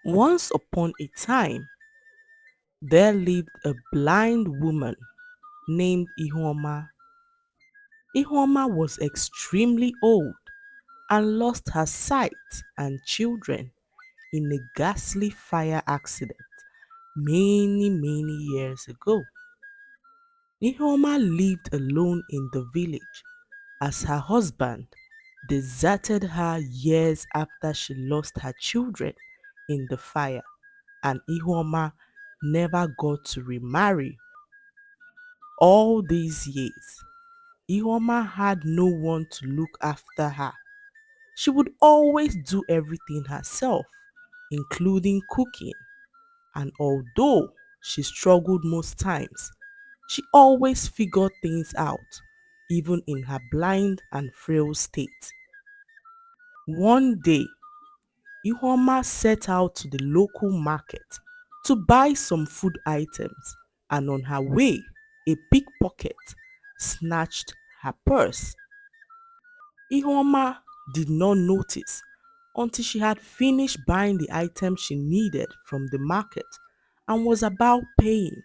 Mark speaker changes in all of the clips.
Speaker 1: Once upon a time, there lived a blind woman named Ihoma. Ihoma was extremely old and lost her sight and children in a ghastly fire accident many years ago. Ihoma lived alone in the village as her husband deserted her years after she lost her children in the fire, and Ihoma never got to remarry. All these years, Ihoma had no one to look after her. She would always do everything herself, including cooking, and although she struggled most times, she always figured things out, even in her blind and frail state. One day, Ihoma set out to the local market to buy some food items, and on her way, a pickpocket snatched her purse. Ihoma did not notice until she had finished buying the items she needed from the market and was about paying.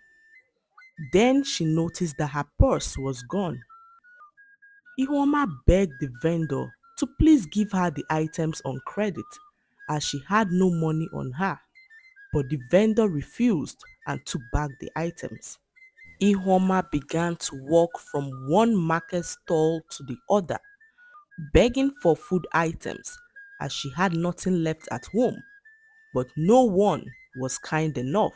Speaker 1: Then she noticed that her purse was gone. Ihoma begged the vendor to please give her the items on credit as she had no money on her, but the vendor refused and took back the items. Ihoma began to walk from one market stall to the other, begging for food items as she had nothing left at home, but no one was kind enough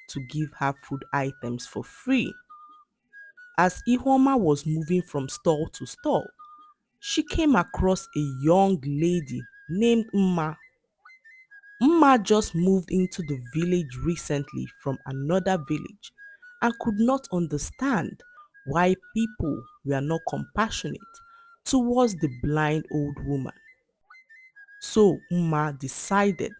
Speaker 1: to give her food items for free. As Ihoma was moving from stall to stall, she came across a young lady named Mma. Mma just moved into the village recently from another village and could not understand why people were not compassionate towards the blind old woman. So Mma decided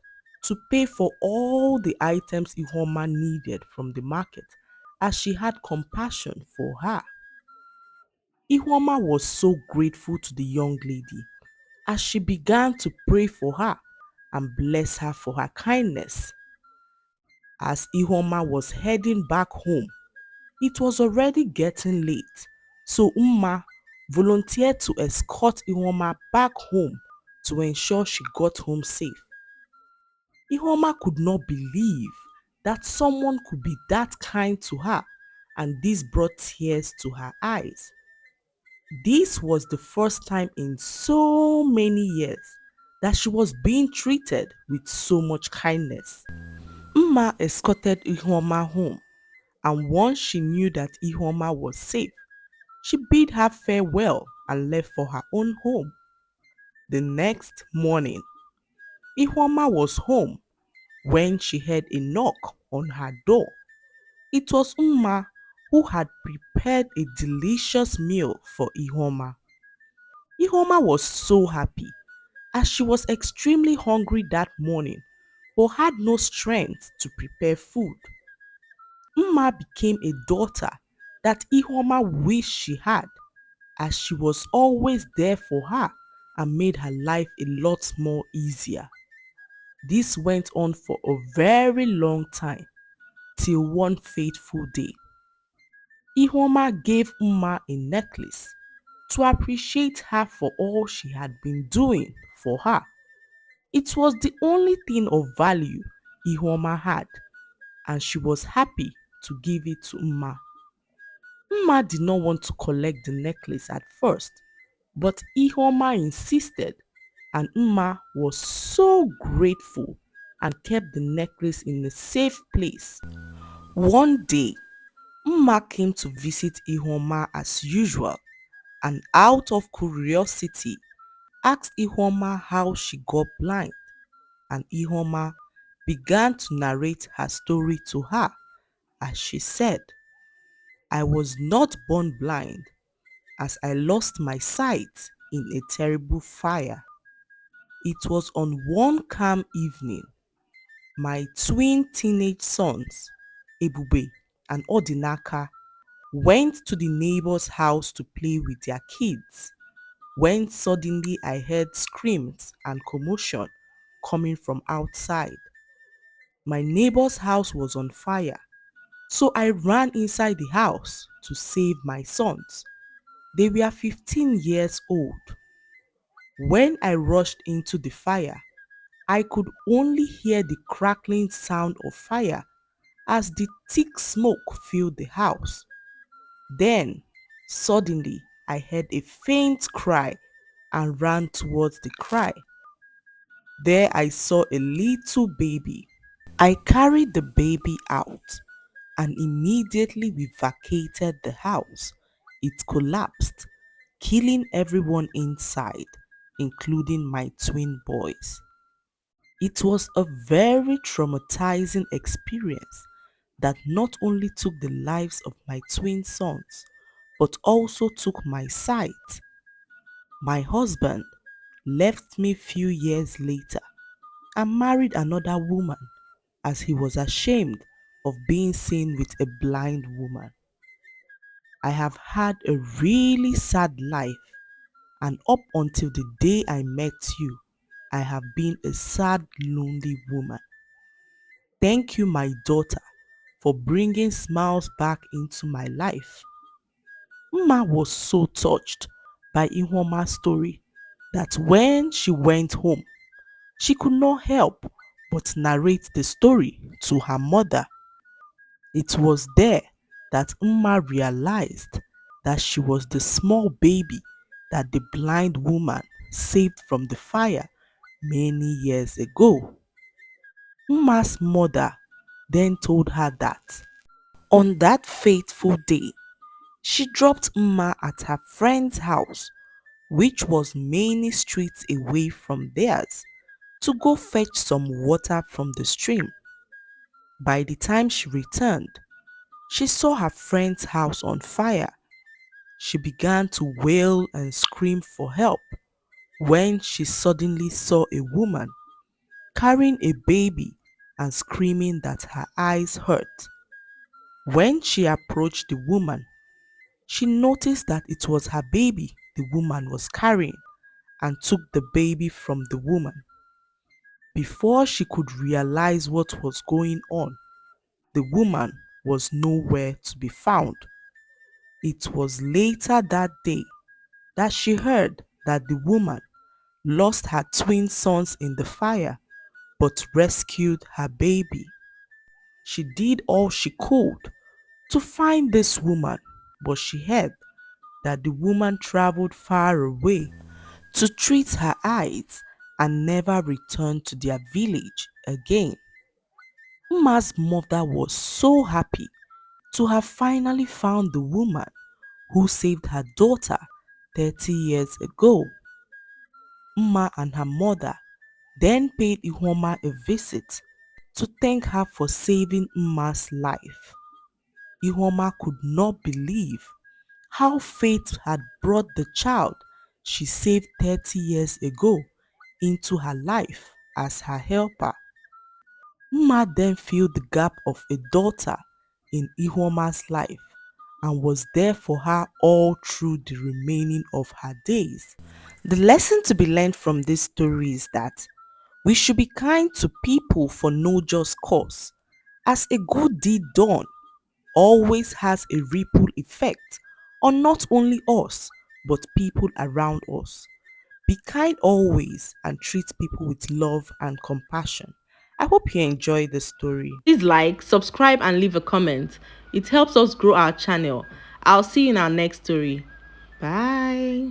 Speaker 1: to pay for all the items Ihoma needed from the market as she had compassion for her. Ihoma was so grateful to the young lady as she began to pray for her and bless her for her kindness. As Ihoma was heading back home, it was already getting late, so Umma volunteered to escort Ihoma back home to ensure she got home safe. Ihoma could not believe that someone could be that kind to her, and this brought tears to her eyes. This was the first time in so many years that she was being treated with so much kindness. Mma escorted Ihoma home, and once she knew that Ihoma was safe, she bid her farewell and left for her own home. The next morning, Ihoma was home when she heard a knock on her door. It was Umma who had prepared a delicious meal for Ihoma. Ihoma was so happy as she was extremely hungry that morning but had no strength to prepare food. Umma became a daughter that Ihoma wished she had as she was always there for her and made her life a lot more easier. This went on for a very long time till one fateful day. Ihoma gave Umma a necklace to appreciate her for all she had been doing for her. It was the only thing of value Ihoma had, and she was happy to give it to Umma. Umma did not want to collect the necklace at first, but Ihoma insisted, and Umma was so grateful and kept the necklace in a safe place. One day, Umma came to visit Ihoma as usual and out of curiosity asked Ihoma how she got blind, and Ihoma began to narrate her story to her as she said, "I was not born blind as I lost my sight in a terrible fire. It was on one calm evening my twin teenage sons, Ebube and Odinaka, went to the neighbor's house to play with their kids when suddenly I heard screams and commotion coming from outside. My neighbor's house was on fire, so I ran inside the house to save my sons. They were 15 years old. When I rushed into the fire, I could only hear the crackling sound of fire as the thick smoke filled the house. Then, suddenly, I heard a faint cry and ran towards the cry. There I saw a little baby. I carried the baby out and immediately we vacated the house. It collapsed, killing everyone inside, including my twin boys. It was a very traumatizing experience that not only took the lives of my twin sons, but also took my sight. My husband left me few years later and married another woman as he was ashamed of being seen with a blind woman. I have had a really sad life, and up until the day I met you, I have been a sad, lonely woman. Thank you, my daughter, for bringing smiles back into my life. Mma was so touched by Ihoma's story that when she went home, she could not help but narrate the story to her mother. It was there that Mma realized that she was the small baby that the blind woman saved from the fire many years ago. Mma's mother then told her that on that fateful day, she dropped Mma at her friend's house, which was many streets away from theirs, to go fetch some water from the stream. By the time she returned, she saw her friend's house on fire. She began to wail and scream for help when she suddenly saw a woman carrying a baby and screaming that her eyes hurt. When she approached the woman, she noticed that it was her baby the woman was carrying and took the baby from the woman. Before she could realize what was going on, the woman was nowhere to be found. It was later that day that she heard that the woman lost her twin sons in the fire but rescued her baby. She did all she could to find this woman, but she heard that the woman traveled far away to treat her eyes and never returned to their village again. Uma's mother was so happy to have finally found the woman who saved her daughter 30 years ago. Uma and her mother then paid Ihoma a visit to thank her for saving Uma's life. Ihoma could not believe how fate had brought the child she saved 30 years ago into her life as her helper. Uma then filled the gap of a daughter in Ihoma's life and was there for her all through the remaining of her days. The lesson to be learned from this story is that we should be kind to people for no just cause, as a good deed done always has a ripple effect on not only us but people around us. Be kind always and treat people with love and compassion. I hope you enjoy the story.
Speaker 2: Please like, subscribe, and leave a comment. It helps us grow our channel. I'll see you in our next story. Bye.